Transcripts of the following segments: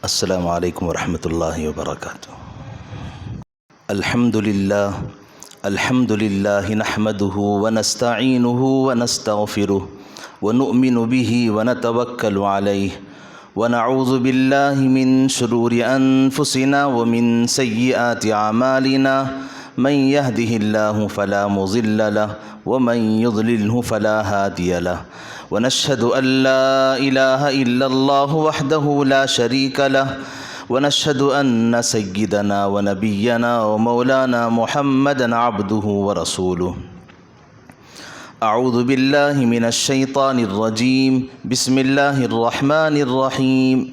السلام علیکم ورحمۃ اللہ وبرکاتہ۔ الحمد للہ نحمده ونستعینه ونستغفره ونؤمن به ونتوکل علیہ ونعوذ باللہ من شرور انفسنا ومن سیئات اعمالنا من يهده الله فلا مضل له ومن يضلله فلا هادي له ونشهد أن لا إله إلا الله وحده لا شريك له ونشهد أن سيدنا ونبينا ومولانا محمدا عبده ورسوله۔ أعوذ بالله من الشيطان الرجيم، بسم الله الرحمن الرحيم۔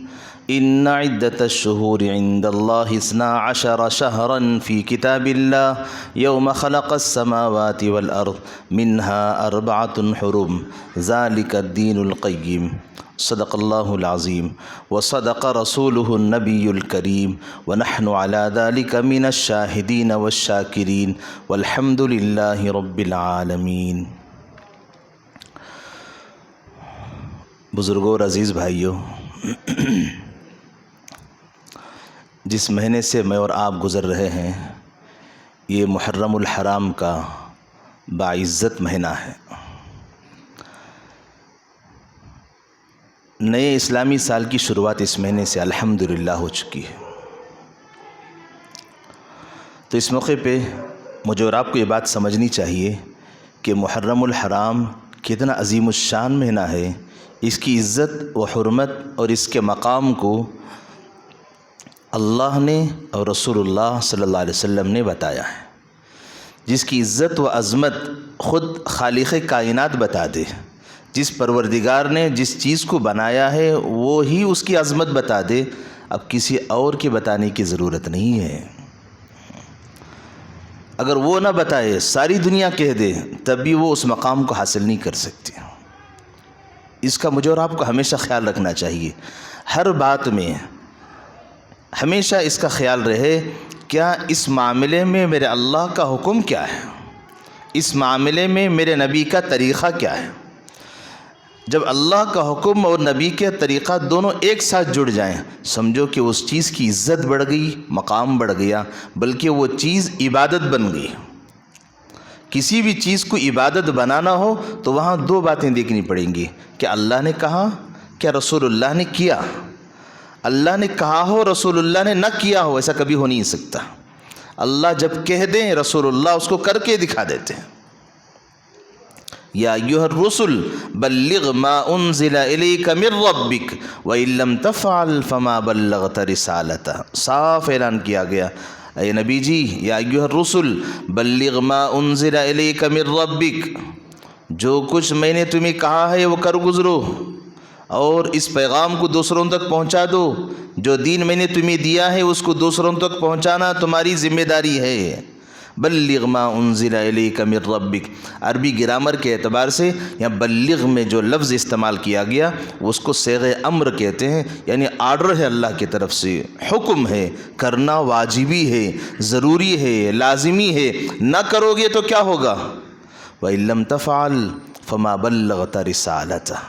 إن عدة الشهور عند الله 12 شهرا في كتاب الله يوم خلق السماوات والأرض منها 4 حرم ذلك الدين القيم۔ صدق الله العظيم وصدق رسوله النبي الكريم ونحن على ذلك من الشاهدين والشاكرين والحمد لله رب العالمين۔ بزرگوں اور عزیز بھائیوں، جس مہینے سے میں اور آپ گزر رہے ہیں یہ محرم الحرام کا باعزت مہینہ ہے۔ نئے اسلامی سال کی شروعات اس مہینے سے الحمدللہ ہو چکی ہے۔ تو اس موقع پہ مجھے اور آپ کو یہ بات سمجھنی چاہیے کہ محرم الحرام کتنا عظیم الشان مہینہ ہے، اس کی عزت و حرمت اور اس کے مقام کو اللہ نے اور رسول اللہ صلی اللہ علیہ وسلم نے بتایا ہے۔ جس کی عزت و عظمت خود خالق کائنات بتا دے، جس پروردگار نے جس چیز کو بنایا ہے وہ ہی اس کی عظمت بتا دے، اب کسی اور کے بتانے کی ضرورت نہیں ہے۔ اگر وہ نہ بتائے، ساری دنیا کہہ دے، تب بھی وہ اس مقام کو حاصل نہیں کر سکتے۔ اس کا مجھے اور آپ کو ہمیشہ خیال رکھنا چاہیے۔ ہر بات میں ہمیشہ اس کا خیال رہے، کیا اس معاملے میں میرے اللہ کا حکم کیا ہے، اس معاملے میں میرے نبی کا طریقہ کیا ہے۔ جب اللہ کا حکم اور نبی کے طریقہ دونوں ایک ساتھ جڑ جائیں، سمجھو کہ اس چیز کی عزت بڑھ گئی، مقام بڑھ گیا، بلکہ وہ چیز عبادت بن گئی۔ کسی بھی چیز کو عبادت بنانا ہو تو وہاں 2 باتیں دیکھنی پڑیں گی، کہ اللہ نے کہا، کیا رسول اللہ نے کیا۔ اللہ نے کہا ہو، رسول اللہ نے نہ کیا ہو، ایسا کبھی ہو نہیں سکتا۔ اللہ جب کہہ دیں، رسول اللہ اس کو کر کے دکھا دیتے ہیں۔ یا ایھا الرسل بلغ ما انزل الیک من ربک وان لم تفعل فما بلغت رسالتہ۔ صاف اعلان کیا گیا، اے نبی جی، یا ایھا الرسل بلغ ما انزل الیک من ربک، جو کچھ میں نے تمہیں کہا ہے وہ کر گزرو اور اس پیغام کو دوسروں تک پہنچا دو۔ جو دین میں نے تمہیں دیا ہے اس کو دوسروں تک پہنچانا تمہاری ذمہ داری ہے۔ بلغ ما انزل الیک من ربک، عربی گرامر کے اعتبار سے یہاں بلغ میں جو لفظ استعمال کیا گیا اس کو صیغہ امر کہتے ہیں، یعنی آرڈر ہے اللہ کی طرف سے، حکم ہے، کرنا واجبی ہے، ضروری ہے، لازمی ہے، نہ کرو گے تو کیا ہوگا؟ وَإِن لَّمْ تَفْعَلْ فَمَا بَلَّغْتَ رِسَالَتَهُ۔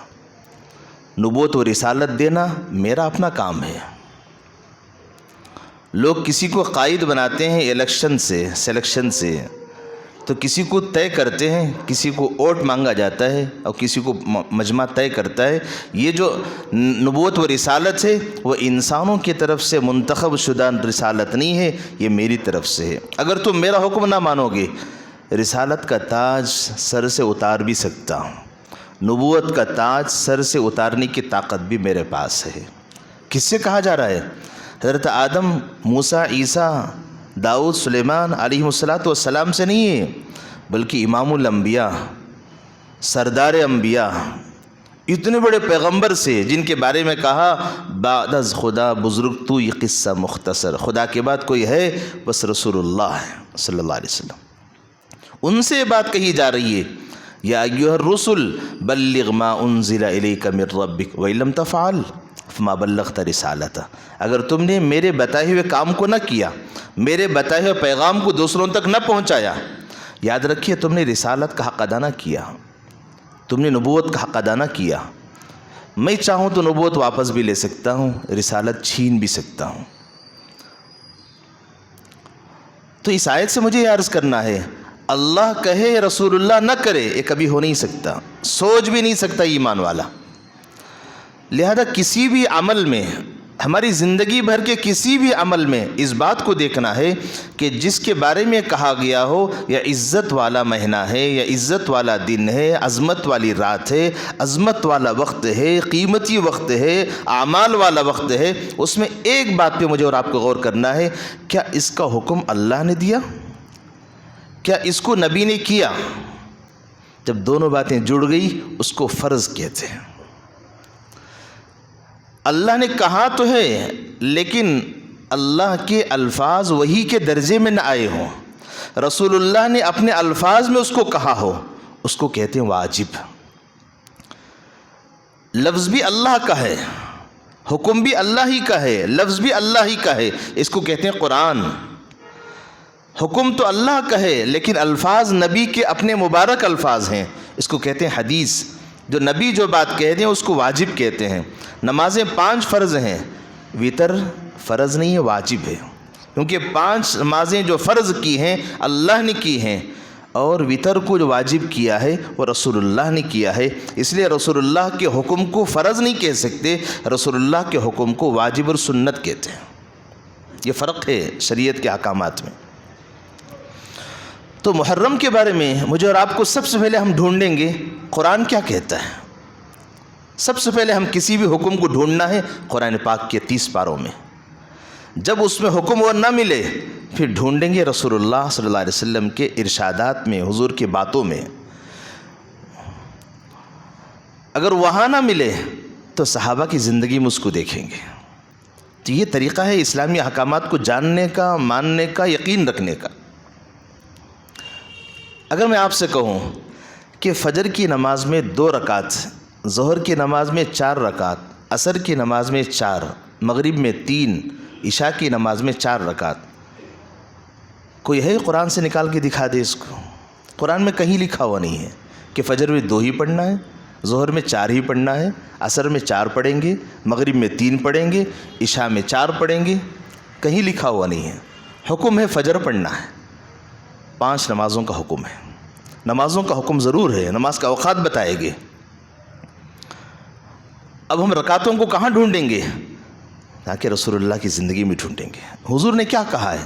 نبوت و رسالت دینا میرا اپنا کام ہے۔ لوگ کسی کو قائد بناتے ہیں الیکشن سے، سلیکشن سے، تو کسی کو طے کرتے ہیں، کسی کو ووٹ مانگا جاتا ہے اور کسی کو مجمع طے کرتا ہے۔ یہ جو نبوت و رسالت ہے وہ انسانوں کی طرف سے منتخب شدہ رسالت نہیں ہے، یہ میری طرف سے ہے۔ اگر تم میرا حکم نہ مانو گے، رسالت کا تاج سر سے اتار بھی سکتا ہوں، نبوت کا تاج سر سے اتارنے کی طاقت بھی میرے پاس ہے۔ کس سے کہا جا رہا ہے؟ حضرت آدم، موسیٰ، عیسیٰ، داؤد، سلیمان علیہ السلام سے نہیں ہے، بلکہ امام الانبیاء، سردار انبیاء، اتنے بڑے پیغمبر سے، جن کے بارے میں کہا بعد از خدا بزرگ تو یہ قصہ مختصر، خدا کے بعد کوئی ہے بس رسول اللہ ہے صلی اللہ علیہ وسلم۔ ان سے بات کہی جا رہی ہے، یا ایھا الرسل بلغ ما انزل الیک من ربک وان لم تفعل فما بلغت رسالتہ۔ اگر تم نے میرے بتائے ہوئے کام کو نہ کیا، میرے بتائے ہوئے پیغام کو دوسروں تک نہ پہنچایا، یاد رکھیے تم نے رسالت کا حق ادا نہ کیا، تم نے نبوت کا حق ادا نہ کیا۔ میں چاہوں تو نبوت واپس بھی لے سکتا ہوں، رسالت چھین بھی سکتا ہوں۔ تو اس آیت سے مجھے یہ عرض کرنا ہے، اللہ کہے رسول اللہ نہ کرے، یہ کبھی ہو نہیں سکتا، سوچ بھی نہیں سکتا ایمان والا۔ لہذا کسی بھی عمل میں، ہماری زندگی بھر کے کسی بھی عمل میں اس بات کو دیکھنا ہے کہ جس کے بارے میں کہا گیا ہو یا عزت والا مہینہ ہے، یا عزت والا دن ہے، عظمت والی رات ہے، عظمت والا وقت ہے، قیمتی وقت ہے، اعمال والا وقت ہے، اس میں ایک بات پہ مجھے اور آپ کو غور کرنا ہے، کیا اس کا حکم اللہ نے دیا؟ کیا اس کو نبی نے کیا؟ جب دونوں باتیں جڑ گئی اس کو فرض کہتے ہیں۔ اللہ نے کہا تو ہے لیکن اللہ کے الفاظ وحی کے درجے میں نہ آئے ہوں، رسول اللہ نے اپنے الفاظ میں اس کو کہا ہو، اس کو کہتے ہیں واجب۔ لفظ بھی اللہ کا ہے، حکم بھی اللہ ہی کا ہے، لفظ بھی اللہ ہی کا ہے، اس کو کہتے ہیں قرآن۔ حکم تو اللہ کا ہے لیکن الفاظ نبی کے اپنے مبارک الفاظ ہیں، اس کو کہتے ہیں حدیث۔ جو نبی جو بات کہتے ہیں اس کو واجب کہتے ہیں۔ نمازیں 5 فرض ہیں، وتر فرض نہیں ہے، واجب ہے، کیونکہ 5 نمازیں جو فرض کی ہیں اللہ نے کی ہیں، اور وتر کو جو واجب کیا ہے وہ رسول اللہ نے کیا ہے۔ اس لیے رسول اللہ کے حکم کو فرض نہیں کہہ سکتے، رسول اللہ کے حکم کو واجب اور سنت کہتے ہیں۔ یہ فرق ہے شریعت کے احکامات میں۔ تو محرم کے بارے میں مجھے اور آپ کو سب سے پہلے ہم ڈھونڈیں گے قرآن کیا کہتا ہے۔ سب سے پہلے ہم کسی بھی حکم کو ڈھونڈنا ہے قرآن پاک کے 30 پاروں میں۔ جب اس میں حکم اور نہ ملے پھر ڈھونڈیں گے رسول اللہ صلی اللہ علیہ وسلم کے ارشادات میں، حضور کی باتوں میں۔ اگر وہاں نہ ملے تو صحابہ کی زندگی میں اس کو دیکھیں گے۔ تو یہ طریقہ ہے اسلامی احکامات کو جاننے کا، ماننے کا، یقین رکھنے کا۔ اگر میں آپ سے کہوں کہ فجر کی نماز میں 2 رکعت، ظہر کی نماز میں 4 رکعت، عصر کی نماز میں 4، مغرب میں 3، عشاء کی نماز میں 4 رکعت، کوئی ہے قرآن سے نکال کے دکھا دے اس کو؟ قرآن میں کہیں لکھا ہوا نہیں ہے کہ فجر میں 2 ہی پڑھنا ہے، ظہر میں 4 ہی پڑھنا ہے، عصر میں 4 پڑھیں گے، مغرب میں 3 پڑھیں گے، عشاء میں 4 پڑھیں گے، کہیں لکھا ہوا نہیں ہے۔ حکم ہے فجر پڑھنا ہے، 5 نمازوں کا حکم ہے۔ نمازوں کا حکم ضرور ہے، نماز کا اوقات بتائے گے۔ اب ہم رکعتوں کو کہاں ڈھونڈیں گے؟ تاکہ رسول اللہ کی زندگی میں ڈھونڈیں گے، حضور نے کیا کہا ہے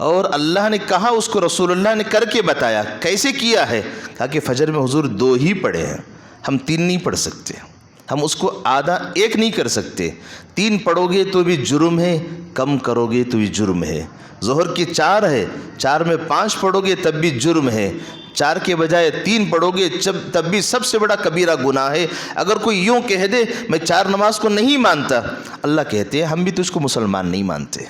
اور اللہ نے کہا اس کو رسول اللہ نے کر کے بتایا، کیسے کیا ہے؟ تاکہ فجر میں حضور 2 ہی پڑھے ہیں، ہم 3 نہیں پڑھ سکتے، ہم اس کو آدھا 1 نہیں کر سکتے۔ 3 پڑھو گے تو بھی جرم ہے، کم کرو گے تو بھی جرم ہے۔ ظہر کی 4 ہے، 4 میں 5 پڑھو گے تب بھی جرم ہے، 4 کے بجائے 3 پڑھو گے تب بھی سب سے بڑا کبیرہ گناہ ہے۔ اگر کوئی یوں کہہ دے میں 4 نماز کو نہیں مانتا، اللہ کہتے ہیں ہم بھی تجھ کو مسلمان نہیں مانتے۔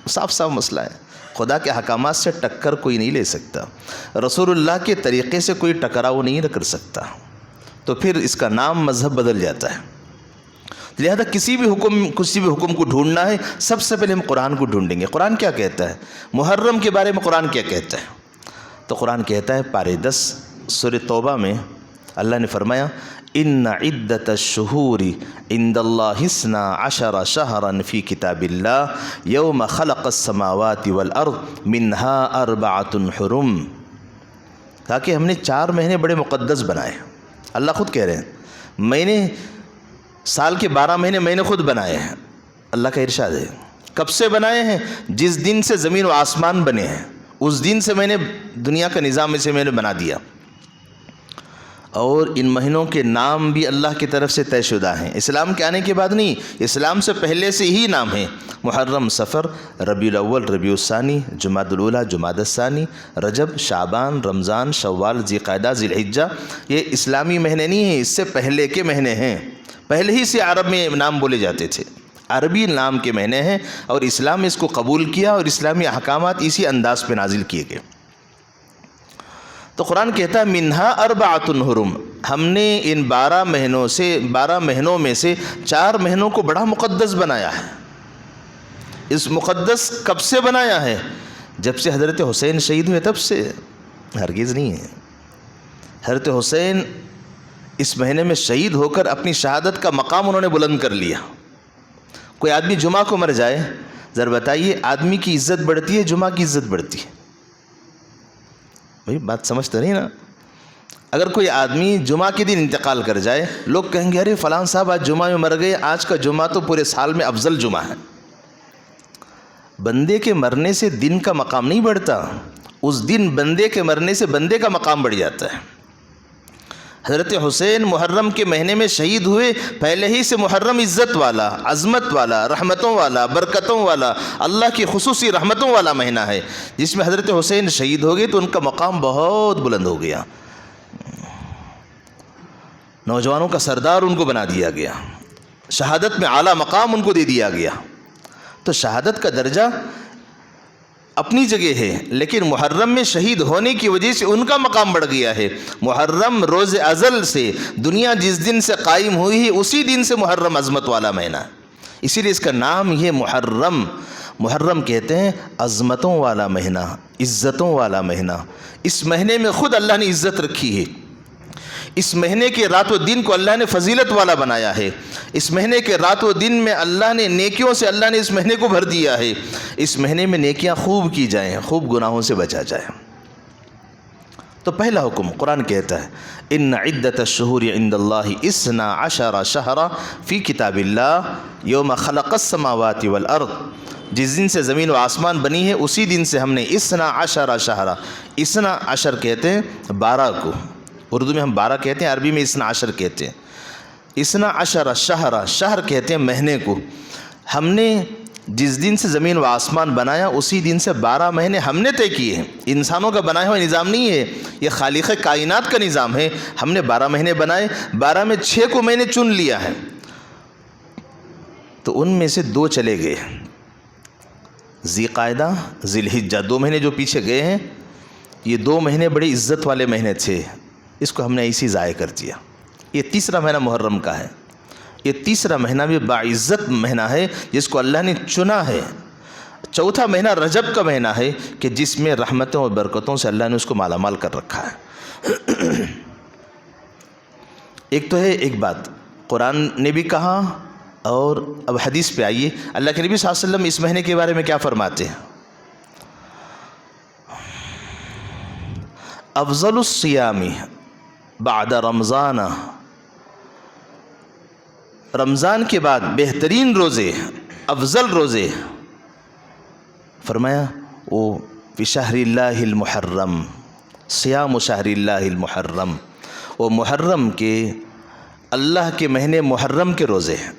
صاف صاف مسئلہ ہے، خدا کے احکامات سے ٹکر کوئی نہیں لے سکتا، رسول اللہ کے طریقے سے کوئی ٹکراؤ نہیں کر سکتا، تو پھر اس کا نام مذہب بدل جاتا ہے۔ لہذا کسی بھی حکم کو ڈھونڈنا ہے سب سے پہلے ہم قرآن کو ڈھونڈیں گے۔ قرآن کیا کہتا ہے؟ محرم کے بارے میں قرآن کیا کہتا ہے؟ تو قرآن کہتا ہے پارے 10 سورہ توبہ میں اللہ نے فرمایا ان عدت الشہور عند اللہ 12 شہرا فی کتاب اللہ یوم خلق السماوات والارض منها 4 حرم، تاکہ ہم نے 4 مہینے بڑے مقدس بنائے۔ اللہ خود کہہ رہے ہیں میں نے سال کے 12 مہینے میں نے خود بنائے ہیں، اللہ کا ارشاد ہے۔ کب سے بنائے ہیں؟ جس دن سے زمین و آسمان بنے ہیں اس دن سے میں نے دنیا کا نظام اسے میں نے بنا دیا، اور ان مہینوں کے نام بھی اللہ کی طرف سے طے شدہ ہیں، اسلام کے آنے کے بعد نہیں، اسلام سے پہلے سے ہی نام ہیں۔ محرم، صفر، ربیع الاول، ربیع الثانی، جمادی الاولیٰ، جمادی الثانی، رجب، شعبان، رمضان، شوال، ذوالقعدہ، ذی الحجہ، یہ اسلامی مہینے نہیں ہیں، اس سے پہلے کے مہینے ہیں، پہلے ہی سے عرب میں نام بولے جاتے تھے، عربی نام کے مہینے ہیں، اور اسلام نے اس کو قبول کیا اور اسلامی احکامات اسی انداز پہ نازل کیے گئے۔ تو قرآن کہتا ہے منہا 4 حرم، ہم نے ان 12 مہینوں میں سے 4 مہینوں کو بڑا مقدس بنایا ہے۔ اس مقدس کب سے بنایا ہے؟ جب سے حضرت حسین شہید ہوئے تب سے، ہرگز نہیں ہے۔ حضرت حسین اس مہینے میں شہید ہو کر اپنی شہادت کا مقام انہوں نے بلند کر لیا۔ کوئی آدمی جمعہ کو مر جائے، ذرا بتائیے آدمی کی عزت بڑھتی ہے جمعہ کی عزت بڑھتی ہے؟ بھائی بات سمجھتے نہیں نا۔ اگر کوئی آدمی جمعہ کے دن انتقال کر جائے، لوگ کہیں گے ارے فلاں صاحب آج جمعہ میں مر گئے، آج کا جمعہ تو پورے سال میں افضل جمعہ ہے۔ بندے کے مرنے سے دن کا مقام نہیں بڑھتا، اس دن بندے کے مرنے سے بندے کا مقام بڑھ جاتا ہے۔ حضرت حسین محرم کے مہینے میں شہید ہوئے، پہلے ہی سے محرم عزت والا، عظمت والا، رحمتوں والا، برکتوں والا، اللہ کی خصوصی رحمتوں والا مہینہ ہے، جس میں حضرت حسین شہید ہو گئے تو ان کا مقام بہت بلند ہو گیا، نوجوانوں کا سردار ان کو بنا دیا گیا، شہادت میں اعلیٰ مقام ان کو دے دیا گیا۔ تو شہادت کا درجہ اپنی جگہ ہے، لیکن محرم میں شہید ہونے کی وجہ سے ان کا مقام بڑھ گیا ہے۔ محرم روز ازل سے، دنیا جس دن سے قائم ہوئی ہے اسی دن سے محرم عظمت والا مہینہ ہے، اسی لیے اس کا نام یہ محرم کہتے ہیں عظمتوں والا مہینہ، عزتوں والا مہینہ۔ اس مہینے میں خود اللہ نے عزت رکھی ہے، اس مہینے کے رات و دن کو اللہ نے فضیلت والا بنایا ہے، اس مہینے کے رات و دن میں اللہ نے نیکیوں سے اللہ نے اس مہینے کو بھر دیا ہے۔ اس مہینے میں نیکیاں خوب کی جائیں، خوب گناہوں سے بچا جائے۔ تو پہلا حکم قرآن کہتا ہے ان عدت الشہور عند اللہ 12 شہرا فی کتاب اللہ یوم خلق السماوات والارض، جس دن سے زمین و آسمان بنی ہے اسی دن سے ہم نے 12 شہرا، 12 کہتے ہیں 12 کو، اردو میں ہم 12 کہتے ہیں، عربی میں 12 کہتے ہیں۔ 12 شہر کہتے ہیں مہینے کو، ہم نے جس دن سے زمین و آسمان بنایا اسی دن سے 12 مہینے ہم نے طے کیے ہیں۔ انسانوں کا بنایا ہوا نظام نہیں ہے، یہ خالق کائنات کا نظام ہے۔ ہم نے 12 مہینے بنائے، 12 میں 6 کو میں نے چن لیا ہے، تو ان میں سے 2 چلے گئے، ذی قعدہ، ذی الحجہ، 2 مہینے جو پیچھے گئے ہیں، یہ 2 مہینے بڑی عزت والے مہینے تھے، اس کو ہم نے ایسی ضائع کر دیا۔ یہ تیسرا مہینہ محرم کا ہے، یہ تیسرا مہینہ بھی باعزت مہینہ ہے جس کو اللہ نے چنا ہے۔ چوتھا مہینہ رجب کا مہینہ ہے کہ جس میں رحمتوں اور برکتوں سے اللہ نے اس کو مالا مال کر رکھا ہے۔ ایک تو ہے ایک بات قرآن نے بھی کہا، اور اب حدیث پہ آئیے، اللہ کے نبی صلی اللہ علیہ وسلم اس مہینے کے بارے میں کیا فرماتے ہیں؟ افضل الصیام بعد رمضان، رمضان کے بعد بہترین روزے، افضل روزے، فرمایا وہ فی شہر اللہ المحرم، صیام شہر اللہ المحرم، وہ محرم کے، اللہ کے مہینے محرم کے روزے ہیں۔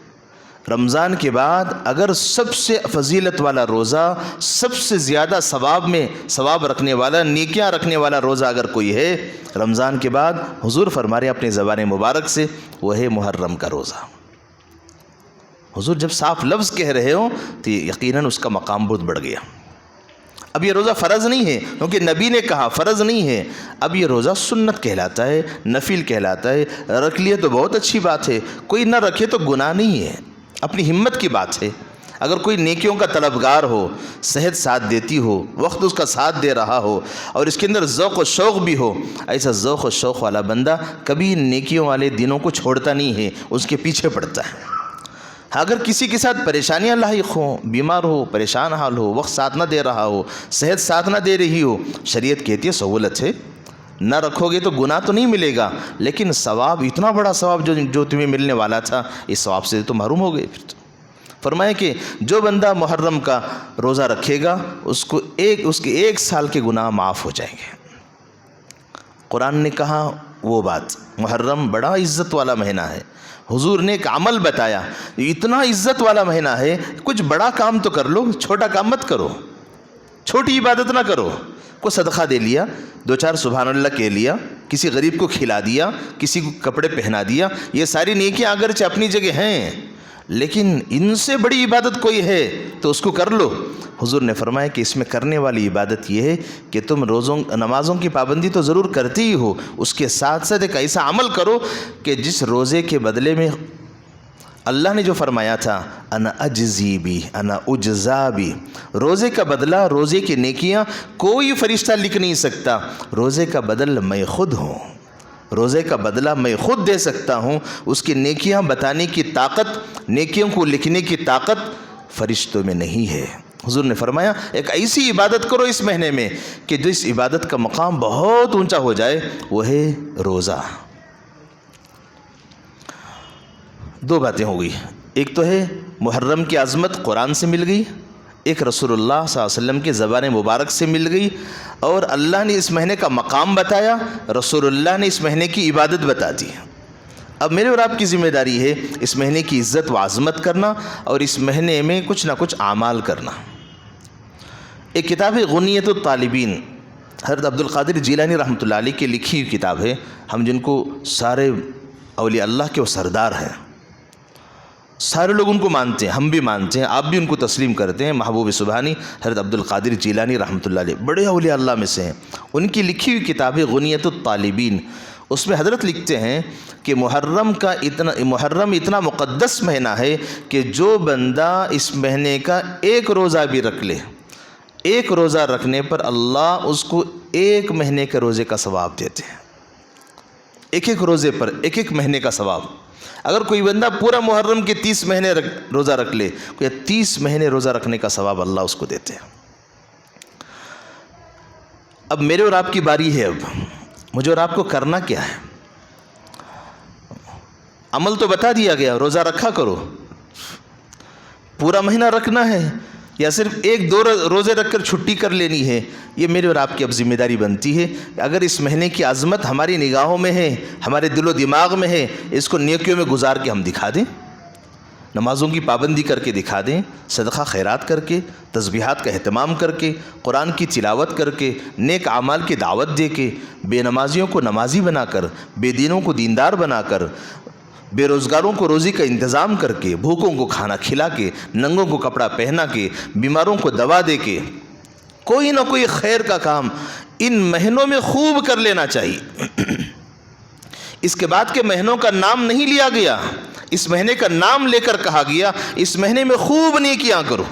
رمضان کے بعد اگر سب سے فضیلت والا روزہ، سب سے زیادہ ثواب رکھنے والا، نیکیاں رکھنے والا روزہ اگر کوئی ہے رمضان کے بعد، حضور فرما رہے اپنی زبان مبارک سے، وہ ہے محرم کا روزہ۔ حضور جب صاف لفظ کہہ رہے ہوں تو یقیناً اس کا مقام بہت بڑھ گیا۔ اب یہ روزہ فرض نہیں ہے، کیونکہ نبی نے کہا فرض نہیں ہے، اب یہ روزہ سنت کہلاتا ہے، نفل کہلاتا ہے۔ رکھ لیے تو بہت اچھی بات ہے، کوئی نہ رکھے تو گناہ نہیں ہے، اپنی ہمت کی بات ہے۔ اگر کوئی نیکیوں کا طلبگار ہو، صحت ساتھ دیتی ہو، وقت اس کا ساتھ دے رہا ہو، اور اس کے اندر ذوق و شوق بھی ہو، ایسا ذوق و شوق والا بندہ کبھی نیکیوں والے دنوں کو چھوڑتا نہیں ہے، اس کے پیچھے پڑتا ہے۔ اگر کسی کے ساتھ پریشانیاں لاحق ہوں، بیمار ہو، پریشان حال ہو، وقت ساتھ نہ دے رہا ہو، صحت ساتھ نہ دے رہی ہو، شریعت کہتی ہے سہولت ہے، نہ رکھو گے تو گناہ تو نہیں ملے گا، لیکن ثواب، اتنا بڑا ثواب جو تمہیں ملنے والا تھا، اس ثواب سے تو محروم ہو گئے۔ پھر فرمایا کہ جو بندہ محرم کا روزہ رکھے گا اس کے 1 سال کے گناہ معاف ہو جائیں گے۔ قرآن نے کہا وہ بات، محرم بڑا عزت والا مہینہ ہے، حضور نے ایک عمل بتایا، اتنا عزت والا مہینہ ہے، کچھ بڑا کام تو کر لو، چھوٹا کام مت کرو، چھوٹی عبادت نہ کرو، کوئی صدقہ دے لیا، 2-4 سبحان اللہ کہہ لیا، کسی غریب کو کھلا دیا، کسی کو کپڑے پہنا دیا، یہ ساری نیکیاں اگرچہ اپنی جگہ ہیں، لیکن ان سے بڑی عبادت کوئی ہے تو اس کو کر لو۔ حضور نے فرمایا کہ اس میں کرنے والی عبادت یہ ہے کہ تم نمازوں کی پابندی تو ضرور کرتے ہی ہو، اس کے ساتھ ساتھ ایک ایسا عمل کرو کہ جس روزے کے بدلے میں اللہ نے جو فرمایا تھا انا اجزی بھی انا اجزا بھی، روزے کا بدلہ، روزے کی نیکیاں کوئی فرشتہ لکھ نہیں سکتا، روزے کا بدل میں خود ہوں، روزے کا بدلہ میں خود دے سکتا ہوں، اس کی نیکیاں بتانے کی طاقت، نیکیوں کو لکھنے کی طاقت فرشتوں میں نہیں ہے۔ حضور نے فرمایا ایک ایسی عبادت کرو اس مہینے میں کہ جو اس عبادت کا مقام بہت اونچا ہو جائے، وہ ہے روزہ۔ دو باتیں ہو گئی، ایک تو ہے محرم کی عظمت قرآن سے مل گئی، ایک رسول اللہ صلی اللہ علیہ وسلم کی زبان مبارک سے مل گئی، اور اللہ نے اس مہینے کا مقام بتایا، رسول اللہ نے اس مہینے کی عبادت بتا دی۔ اب میرے اور آپ کی ذمہ داری ہے اس مہینے کی عزت و عظمت کرنا اور اس مہینے میں کچھ نہ کچھ اعمال کرنا۔ ایک کتاب ہے غنیۃ الطالبین، حضرت عبد القادر جیلانی رحمۃ اللہ علیہ کی لکھی ہوئی کتاب ہے۔ ہم جن کو سارے اولیاء اللہ کے وہ سردار ہیں، سارے لوگ ان کو مانتے ہیں، ہم بھی مانتے ہیں، آپ بھی ان کو تسلیم کرتے ہیں۔ محبوب سبحانی حضرت عبد القادر جیلانی رحمۃ اللہ علیہ بڑے اولیاء اللہ میں سے ہیں، ان کی لکھی ہوئی کتاب ہے غنیۃ الطالبین۔ اس میں حضرت لکھتے ہیں کہ محرم اتنا مقدس مہینہ ہے کہ جو بندہ اس مہینے کا ایک روزہ بھی رکھ لے، ایک روزہ رکھنے پر اللہ اس کو ایک مہینے کے روزے کا ثواب دیتے ہیں۔ ایک ایک روزے پر ایک ایک مہینے کا ثواب۔ اگر کوئی بندہ پورا محرم کے 30 مہینے روزہ رکھ لے، کوئی 30 مہینے روزہ رکھنے کا ثواب اللہ اس کو دیتے ہیں۔ اب میرے اور آپ کی باری ہے، اب مجھے اور آپ کو کرنا کیا ہے؟ عمل تو بتا دیا گیا، روزہ رکھا کرو، پورا مہینہ رکھنا ہے یا صرف ایک دو روزے رکھ کر چھٹی کر لینی ہے؟ یہ میرے اور آپ کی اب ذمہ داری بنتی ہے۔ اگر اس مہینے کی عظمت ہماری نگاہوں میں ہے، ہمارے دل و دماغ میں ہے، اس کو نیکیوں میں گزار کے ہم دکھا دیں، نمازوں کی پابندی کر کے دکھا دیں، صدقہ خیرات کر کے، تسبیحات کا اہتمام کر کے، قرآن کی تلاوت کر کے، نیک اعمال کی دعوت دے کے، بے نمازیوں کو نمازی بنا کر، بے دینوں کو دیندار بنا کر، بے روزگاروں کو روزی کا انتظام کر کے، بھوکوں کو کھانا کھلا کے، ننگوں کو کپڑا پہنا کے، بیماروں کو دوا دے کے، کوئی نہ کوئی خیر کا کام ان مہینوں میں خوب کر لینا چاہیے۔ اس کے بعد کے مہینوں کا نام نہیں لیا گیا، اس مہینے کا نام لے کر کہا گیا اس مہینے میں خوب نیکیاں کرو۔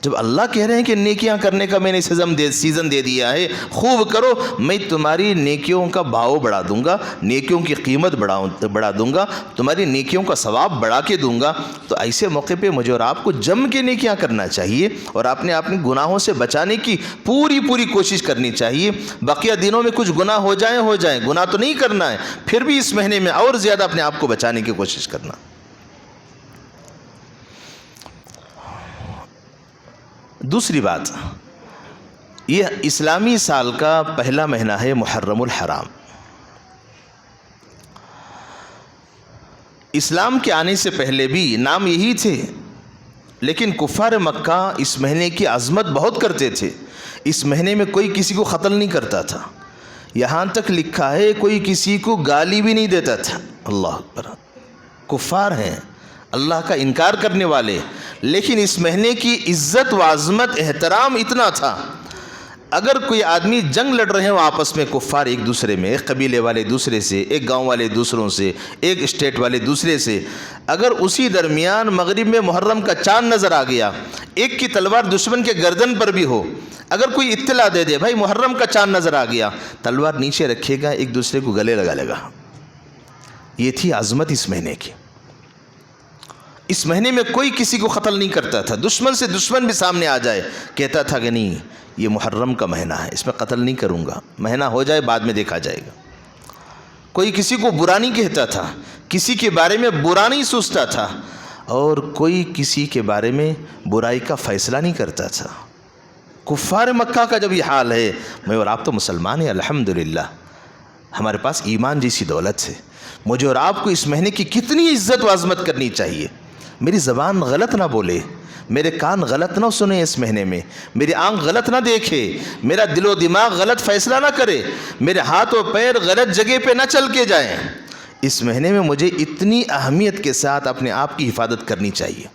جب اللہ کہہ رہے ہیں کہ نیکیاں کرنے کا میں نے سیزن دے دیا ہے، خوب کرو، میں تمہاری نیکیوں کا بھاؤ بڑھا دوں گا، نیکیوں کی قیمت بڑھا دوں گا، تمہاری نیکیوں کا ثواب بڑھا کے دوں گا۔ تو ایسے موقع پہ مجھے اور آپ کو جم کے نیکیاں کرنا چاہیے اور اپنے گناہوں سے بچانے کی پوری کوشش کرنی چاہیے۔ بقیہ دنوں میں کچھ گناہ ہو جائیں، گناہ تو نہیں کرنا ہے، پھر بھی اس مہینے میں اور زیادہ اپنے آپ کو بچانے کی کوشش کرنا۔ دوسری بات، یہ اسلامی سال کا پہلا مہینہ ہے محرم الحرام۔ اسلام کے آنے سے پہلے بھی نام یہی تھے، لیکن کفار مکہ اس مہینے کی عظمت بہت کرتے تھے۔ اس مہینے میں کوئی کسی کو قتل نہیں کرتا تھا، یہاں تک لکھا ہے کوئی کسی کو گالی بھی نہیں دیتا تھا۔ اللہ اکبر، کفار ہیں، اللہ کا انکار کرنے والے، لیکن اس مہینے کی عزت و عظمت احترام اتنا تھا، اگر کوئی آدمی جنگ لڑ رہے ہوں آپس میں، کفار ایک دوسرے میں، ایک قبیلے والے دوسرے سے، ایک گاؤں والے دوسروں سے، ایک اسٹیٹ والے دوسرے سے، اگر اسی درمیان مغرب میں محرم کا چاند نظر آ گیا، ایک کی تلوار دشمن کے گردن پر بھی ہو، اگر کوئی اطلاع دے دے بھائی محرم کا چاند نظر آ گیا، تلوار نیچے رکھے گا، ایک دوسرے کو گلے لگا لے گا۔ یہ تھی عظمت اس مہینے کی۔ اس مہینے میں کوئی کسی کو قتل نہیں کرتا تھا، دشمن سے دشمن بھی سامنے آ جائے کہتا تھا کہ نہیں یہ محرم کا مہینہ ہے، اس میں قتل نہیں کروں گا، مہینہ ہو جائے بعد میں دیکھا جائے گا۔ کوئی کسی کو برا نہیں کہتا تھا، کسی کے بارے میں برا نہیں سوچتا تھا، اور کوئی کسی کے بارے میں برائی کا فیصلہ نہیں کرتا تھا۔ کفار مکہ کا جب یہ حال ہے، میں اور آپ تو مسلمان ہیں الحمدللہ، ہمارے پاس ایمان جیسی دولت ہے، مجھے اور آپ کو اس مہینے کی کتنی عزت و عظمت کرنی چاہیے۔ میری زبان غلط نہ بولے، میرے کان غلط نہ سنیں اس مہینے میں، میری آنکھ غلط نہ دیکھے، میرا دل و دماغ غلط فیصلہ نہ کرے، میرے ہاتھ و پیر غلط جگہ پہ نہ چل کے جائیں۔ اس مہینے میں مجھے اتنی اہمیت کے ساتھ اپنے آپ کی حفاظت کرنی چاہیے۔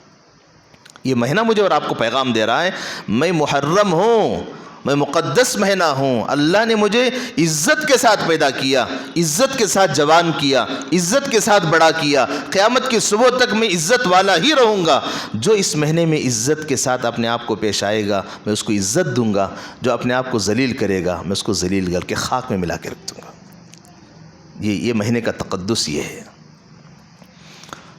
یہ مہینہ مجھے اور آپ کو پیغام دے رہا ہے، میں محرم ہوں، میں مقدس مہینہ ہوں، اللہ نے مجھے عزت کے ساتھ پیدا کیا، عزت کے ساتھ جوان کیا، عزت کے ساتھ بڑا کیا، قیامت کی صبح تک میں عزت والا ہی رہوں گا۔ جو اس مہینے میں عزت کے ساتھ اپنے آپ کو پیش آئے گا میں اس کو عزت دوں گا، جو اپنے آپ کو ذلیل کرے گا میں اس کو ذلیل کر کے خاک میں ملا کے رکھ دوں گا۔ یہ مہینے کا تقدس یہ ہے۔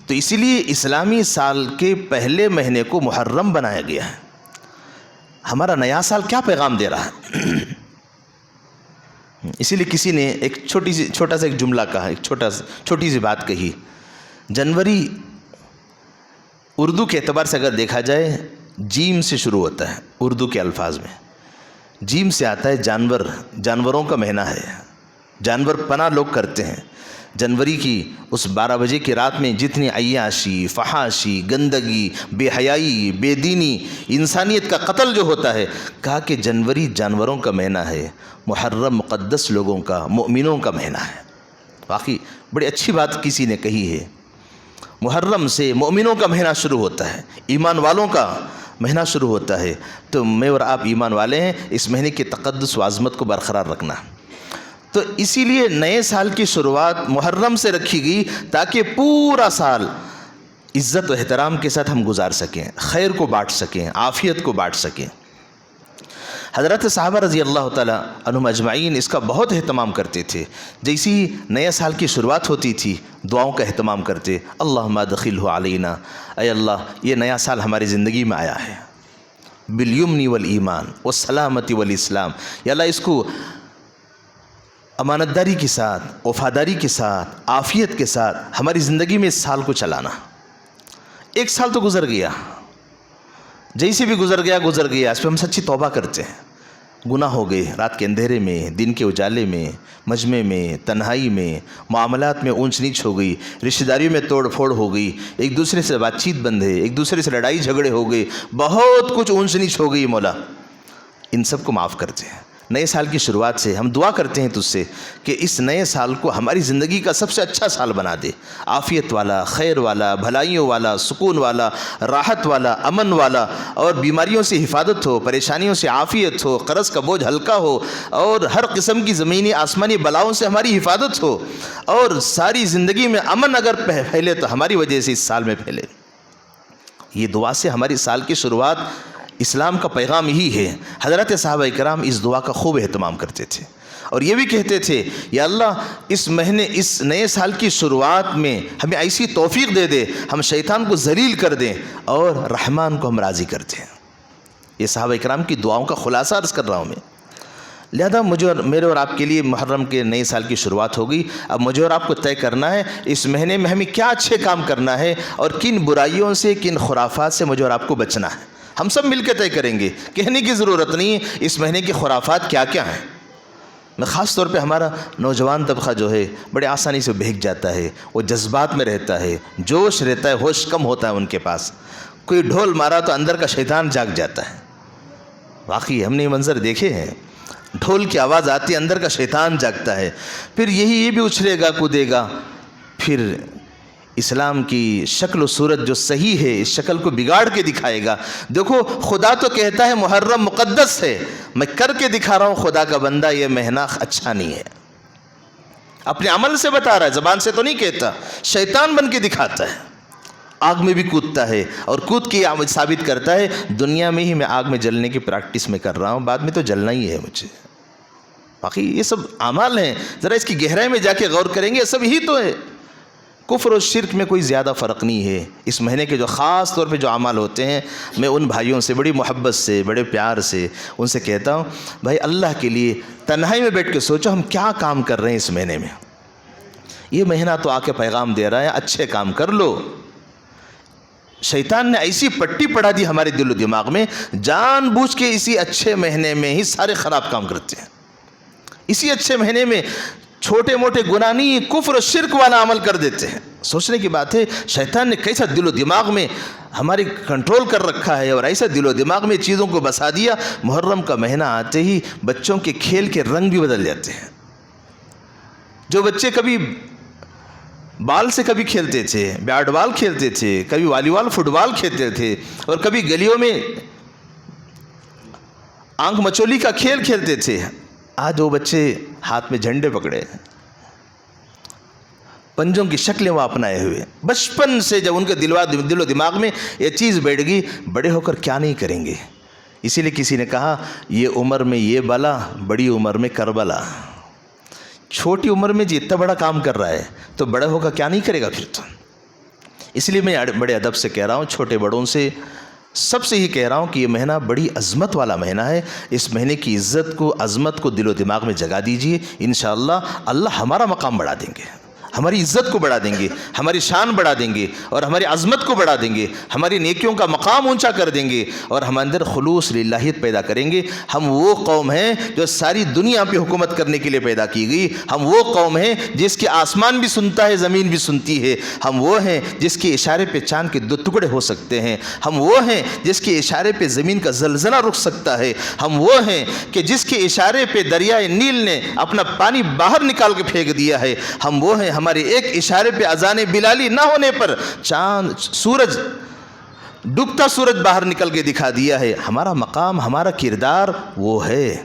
تو اسی لیے اسلامی سال کے پہلے مہینے کو محرم بنایا گیا ہے۔ ہمارا نیا سال کیا پیغام دے رہا ہے؟ اسی لیے کسی نے ایک چھوٹا سا ایک جملہ کہا، ایک چھوٹی سی بات کہی۔ جنوری اردو کے اعتبار سے اگر دیکھا جائے جیم سے شروع ہوتا ہے، اردو کے الفاظ میں جیم سے آتا ہے، جانوروں کا مہینہ ہے، جانور پناہ لوگ کرتے ہیں۔ جنوری کی اس 12 بجے کی رات میں جتنی عیاشی، فحاشی، گندگی، بے حیائی، بے دینی، انسانیت کا قتل جو ہوتا ہے، کہا کہ جنوری جانوروں کا مہینہ ہے، محرم مقدس لوگوں کا، مؤمنوں کا مہینہ ہے۔ واقعی بڑی اچھی بات کسی نے کہی ہے۔ محرم سے مومنوں کا مہینہ شروع ہوتا ہے، ایمان والوں کا مہینہ شروع ہوتا ہے۔ تو میں اور آپ ایمان والے ہیں، اس مہینے کی تقدس و عظمت کو برقرار رکھنا۔ تو اسی لیے نئے سال کی شروعات محرم سے رکھی گئی تاکہ پورا سال عزت و احترام کے ساتھ ہم گزار سکیں، خیر کو بانٹ سکیں، عافیت کو بانٹ سکیں۔ حضرت صحابہ رضی اللہ تعالیٰ عنہم اجمعین اس کا بہت اہتمام کرتے تھے۔ جیسی نئے سال کی شروعات ہوتی تھی دعاؤں کا اہتمام کرتے، اللہم ادخلہ علینا، اے اللہ یہ نیا سال ہماری زندگی میں آیا ہے، بالیمن والایمان والسلامتی والاسلام، یا اللہ اس کو امانت داری کے ساتھ، وفاداری کے ساتھ، عافیت کے ساتھ ہماری زندگی میں اس سال کو چلانا۔ ایک سال تو گزر گیا، جیسے بھی گزر گیا اس پہ ہم سچی توبہ کرتے ہیں۔ گناہ ہو گئے، رات کے اندھیرے میں، دن کے اجالے میں، مجمع میں، تنہائی میں، معاملات میں اونچ نیچ ہو گئی، رشتہ داریوں میں توڑ پھوڑ ہو گئی، ایک دوسرے سے بات چیت بند ہے، ایک دوسرے سے لڑائی جھگڑے ہو گئے، بہت کچھ اونچ نیچ ہو گئی۔ مولا ان سب کو معاف کرتے ہیں۔ نئے سال کی شروعات سے ہم دعا کرتے ہیں تجھ سے کہ اس نئے سال کو ہماری زندگی کا سب سے اچھا سال بنا دے، عافیت والا، خیر والا، بھلائیوں والا، سکون والا، راحت والا، امن والا، اور بیماریوں سے حفاظت ہو، پریشانیوں سے عافیت ہو، قرض کا بوجھ ہلکا ہو، اور ہر قسم کی زمینی آسمانی بلاؤں سے ہماری حفاظت ہو، اور ساری زندگی میں امن اگر پھیلے تو ہماری وجہ سے اس سال میں پھیلے۔ یہ دعا سے ہماری سال کی شروعات اسلام کا پیغام یہی ہے۔ حضرت صحابہ کرام اس دعا کا خوب اہتمام کرتے تھے، اور یہ بھی کہتے تھے یا اللہ اس مہینے، اس نئے سال کی شروعات میں ہمیں ایسی توفیق دے دے، ہم شیطان کو ذلیل کر دیں اور رحمان کو ہم راضی کر دیں۔ یہ صحابہ کرام کی دعاؤں کا خلاصہ عرض کر رہا ہوں میں۔ لہذا مجھے اور میرے اور آپ کے لیے محرم کے نئے سال کی شروعات ہو گئی۔ اب مجھے اور آپ کو طے کرنا ہے اس مہینے میں ہمیں کیا اچھے کام کرنا ہے، اور کن برائیوں سے، کن خرافات سے مجھے اور آپ کو بچنا ہے۔ ہم سب مل کے طے کریں گے، کہنے کی ضرورت نہیں ہے اس مہینے کی خرافات کیا کیا ہیں۔ میں خاص طور پہ ہمارا نوجوان طبقہ جو ہے بڑے آسانی سے بہک جاتا ہے، وہ جذبات میں رہتا ہے، جوش رہتا ہے، ہوش کم ہوتا ہے ان کے پاس۔ کوئی ڈھول مارا تو اندر کا شیطان جاگ جاتا ہے۔ واقعی ہم نے یہ منظر دیکھے ہیں، ڈھول کی آواز آتی ہے، اندر کا شیطان جاگتا ہے، پھر یہ بھی اچھلے گا کودے گا، پھر اسلام کی شکل و صورت جو صحیح ہے اس شکل کو بگاڑ کے دکھائے گا۔ دیکھو خدا تو کہتا ہے محرم مقدس ہے، میں کر کے دکھا رہا ہوں خدا کا بندہ یہ مہینہ اچھا نہیں ہے، اپنے عمل سے بتا رہا ہے، زبان سے تو نہیں کہتا، شیطان بن کے دکھاتا ہے، آگ میں بھی کودتا ہے، اور کود کے ثابت کرتا ہے دنیا میں ہی میں آگ میں جلنے کی پریکٹس میں کر رہا ہوں، بعد میں تو جلنا ہی ہے مجھے۔ باقی یہ سب اعمال ہیں، ذرا اس کی گہرائی میں جا کے غور کریں گے، سب ہی تو ہے۔ کفر و شرک میں کوئی زیادہ فرق نہیں ہے۔ اس مہینے کے جو خاص طور پہ جو اعمال ہوتے ہیں، میں ان بھائیوں سے بڑی محبت سے، بڑے پیار سے ان سے کہتا ہوں بھائی اللہ کے لیے تنہائی میں بیٹھ کے سوچو ہم کیا کام کر رہے ہیں اس مہینے میں۔ یہ مہینہ تو آ کے پیغام دے رہا ہے اچھے کام کر لو۔ شیطان نے ایسی پٹی پڑھا دی ہمارے دل و دماغ میں، جان بوجھ کے اسی اچھے مہینے میں ہی سارے خراب کام کرتے ہیں۔ اسی اچھے مہینے میں چھوٹے موٹے گناہ نہیں، کفر و شرک والا عمل کر دیتے ہیں۔ سوچنے کی بات ہے شیطان نے کیسا دل و دماغ میں ہماری کنٹرول کر رکھا ہے، اور ایسا دل و دماغ میں چیزوں کو بسا دیا، محرم کا مہینہ آتے ہی بچوں کے کھیل کے رنگ بھی بدل جاتے ہیں۔ جو بچے کبھی بال سے کبھی کھیلتے تھے، بیٹ بال کھیلتے تھے، کبھی والی بال فٹ بال کھیلتے تھے، اور کبھی گلیوں میں آنکھ مچولی کا کھیل کھیلتے تھے، آج وہ بچے ہاتھ میں جھنڈے پکڑے، پنجوں کی شکلیں وہ اپنائے ہوئے، بچپن سے جب ان کے دل و دماغ میں یہ چیز بیٹھ گئی، بڑے ہو کر کیا نہیں کریں گے۔ اسی لیے کسی نے کہا یہ عمر میں یہ بلا، بڑی عمر میں کربلا۔ چھوٹی عمر میں جی اتنا بڑا کام کر رہا ہے تو بڑا ہوگا کیا نہیں کرے گا پھر تو. اس لیے میں بڑے ادب سے کہہ رہا ہوں، چھوٹے بڑوں سے سب سے ہی کہہ رہا ہوں کہ یہ مہینہ بڑی عظمت والا مہینہ ہے. اس مہینے کی عزت کو، عظمت کو دل و دماغ میں جگا دیجئے. انشاءاللہ اللہ ہمارا مقام بڑھا دیں گے، ہماری عزت کو بڑھا دیں گے، ہماری شان بڑھا دیں گے، اور ہماری عظمت کو بڑھا دیں گے، ہماری نیکیوں کا مقام اونچا کر دیں گے، اور ہم اندر خلوص للہیت پیدا کریں گے. ہم وہ قوم ہیں جو ساری دنیا پہ حکومت کرنے کے لیے پیدا کی گئی. ہم وہ قوم ہیں جس کے آسمان بھی سنتا ہے، زمین بھی سنتی ہے. ہم وہ ہیں جس کے اشارے پہ چاند کے 2 ٹکڑے ہو سکتے ہیں. ہم وہ ہیں جس کے اشارے پہ زمین کا زلزلہ رک سکتا ہے. ہم وہ ہیں کہ جس کے اشارے پہ دریائے نیل نے اپنا پانی باہر نکال کے پھینک دیا ہے. ہم وہ ہیں، ہمارے ایک اشارے پہ اذان بلالی نہ ہونے پر سورج ڈوبتا سورج باہر نکل کے دکھا دیا ہے. ہمارا مقام، ہمارا کردار وہ ہے.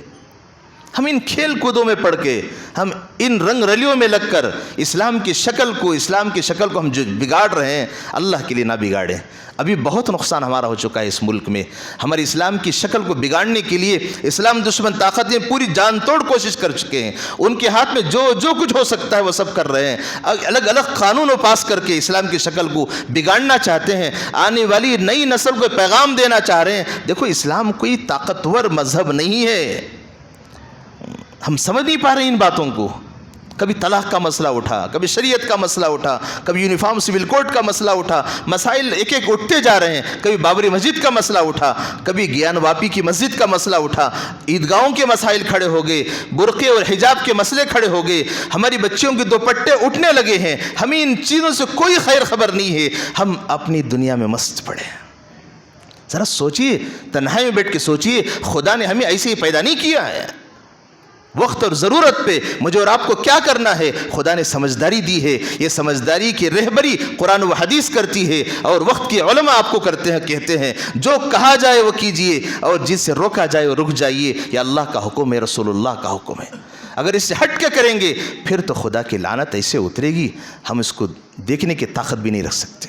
ہم ان کھیل کودوں میں پڑھ کے، ہم ان رنگ رلیوں میں لگ کر اسلام کی شکل کو ہم جو بگاڑ رہے ہیں، اللہ کے لیے نہ بگاڑیں. ابھی بہت نقصان ہمارا ہو چکا ہے اس ملک میں. ہمارے اسلام کی شکل کو بگاڑنے کے لیے اسلام دشمن طاقتیں پوری جان توڑ کوشش کر چکے ہیں. ان کے ہاتھ میں جو کچھ ہو سکتا ہے وہ سب کر رہے ہیں. الگ الگ قانونوں پاس کر کے اسلام کی شکل کو بگاڑنا چاہتے ہیں. آنے والی نئی نسل کو پیغام دینا چاہ رہے ہیں، دیکھو اسلام کوئی طاقتور مذہب نہیں ہے. ہم سمجھ نہیں پا رہے ہیں ان باتوں کو. کبھی طلاق کا مسئلہ اٹھا، کبھی شریعت کا مسئلہ اٹھا، کبھی یونیفارم سول کوڈ کا مسئلہ اٹھا. مسائل ایک ایک اٹھتے جا رہے ہیں. کبھی بابری مسجد کا مسئلہ اٹھا، کبھی گیان واپی کی مسجد کا مسئلہ اٹھا. عیدگاہوں کے مسائل کھڑے ہو گئے، برقعے اور حجاب کے مسئلے کھڑے ہو گئے. ہماری بچیوں کے دوپٹے اٹھنے لگے ہیں. ہمیں ان چیزوں سے کوئی خیر خبر نہیں ہے. ہم اپنی دنیا میں مست پڑے ہیں. ذرا سوچئے، تنہائی میں بیٹھ کے سوچئے، خدا نے ہمیں ایسے ہی پیدا نہیں کیا ہے. وقت اور ضرورت پہ مجھے اور آپ کو کیا کرنا ہے خدا نے سمجھداری دی ہے. یہ سمجھداری کی رہبری قرآن و حدیث کرتی ہے، اور وقت کے علماء آپ کو کہتے ہیں جو کہا جائے وہ کیجئے، اور جس سے روکا جائے وہ رک جائیے. یہ اللہ کا حکم ہے، رسول اللہ کا حکم ہے. اگر اس سے ہٹ کے کریں گے پھر تو خدا کی لعنت ایسے اترے گی، ہم اس کو دیکھنے کی طاقت بھی نہیں رکھ سکتے.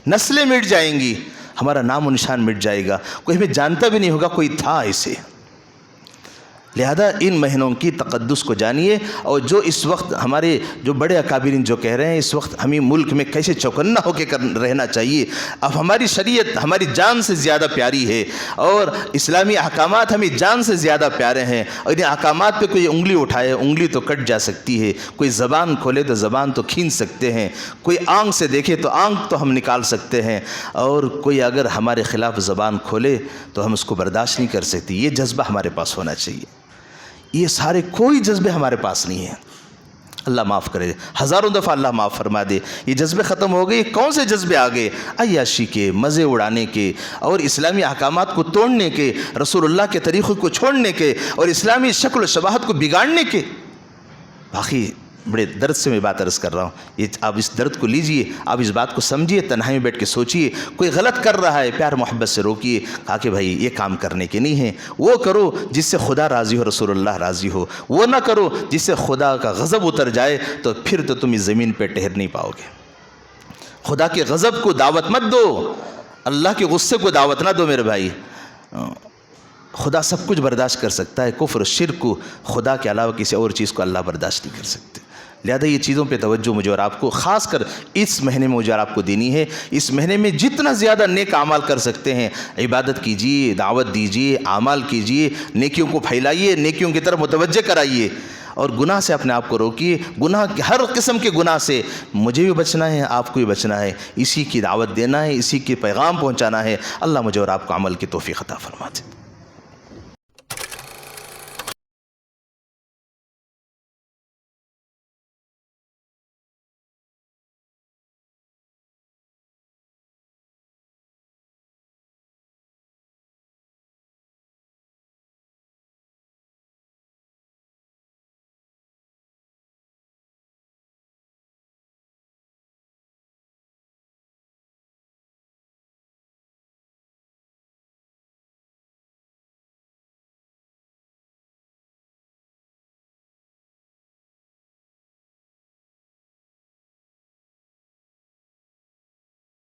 نسلیں مٹ جائیں گی، ہمارا نام و نشان مٹ جائے گا، کوئی ہمیں جانتا بھی نہیں ہوگا کوئی تھا ایسے. لہذا ان مہینوں کی تقدس کو جانیے. اور جو اس وقت ہمارے جو بڑے اکابرین جو کہہ رہے ہیں اس وقت ہمیں ملک میں کیسے چوکنا ہو کے رہنا چاہیے. اب ہماری شریعت ہماری جان سے زیادہ پیاری ہے، اور اسلامی احکامات ہمیں جان سے زیادہ پیارے ہیں. اور ان احکامات پہ کوئی انگلی اٹھائے انگلی تو کٹ جا سکتی ہے، کوئی زبان کھولے تو زبان تو کھینچ سکتے ہیں، کوئی آنکھ سے دیکھے تو آنکھ تو ہم نکال سکتے ہیں، اور کوئی اگر ہمارے خلاف زبان کھولے تو ہم اس کو برداشت نہیں کر سکتے. یہ جذبہ ہمارے پاس ہونا چاہیے. یہ سارے کوئی جذبے ہمارے پاس نہیں ہیں. اللہ معاف کرے، ہزاروں دفعہ اللہ معاف فرما دے. یہ جذبے ختم ہو گئے. کون سے جذبے آ گئے؟ عیاشی کے، مزے اڑانے کے، اور اسلامی احکامات کو توڑنے کے، رسول اللہ کے طریقوں کو چھوڑنے کے، اور اسلامی شکل و شباہت کو بگاڑنے کے. باقی بڑے درد سے میں بات عرض کر رہا ہوں. یہ آپ اس درد کو لیجئے، آپ اس بات کو سمجھیے، تنہائی میں بیٹھ کے سوچئے. کوئی غلط کر رہا ہے پیار محبت سے روکیے. کہا کہ بھائی یہ کام کرنے کے نہیں ہیں. وہ کرو جس سے خدا راضی ہو، رسول اللہ راضی ہو. وہ نہ کرو جس سے خدا کا غضب اتر جائے، تو پھر تو تم اس زمین پہ ٹہر نہیں پاؤ گے. خدا کے غضب کو دعوت مت دو، اللہ کے غصے کو دعوت نہ دو میرے بھائی. خدا سب کچھ برداشت کر سکتا ہے. کفر شرک کو خدا کے علاوہ کسی اور چیز کو اللہ برداشت نہیں کر سکتے. لہذا یہ چیزوں پہ توجہ مجھے اور آپ کو خاص کر اس مہینے میں مجھے اور آپ کو دینی ہے. اس مہینے میں جتنا زیادہ نیک اعمال کر سکتے ہیں عبادت کیجیے، دعوت دیجیے، اعمال کیجیے، نیکیوں کو پھیلائیے، نیکیوں کی طرف متوجہ کرائیے، اور گناہ سے اپنے آپ کو روکیے. گناہ ہر قسم کے گناہ سے مجھے بھی بچنا ہے، آپ کو بھی بچنا ہے. اسی کی دعوت دینا ہے، اسی کے پیغام پہنچانا ہے. اللہ مجھے اور آپ کو عمل کی توفیق عطا فرما دے.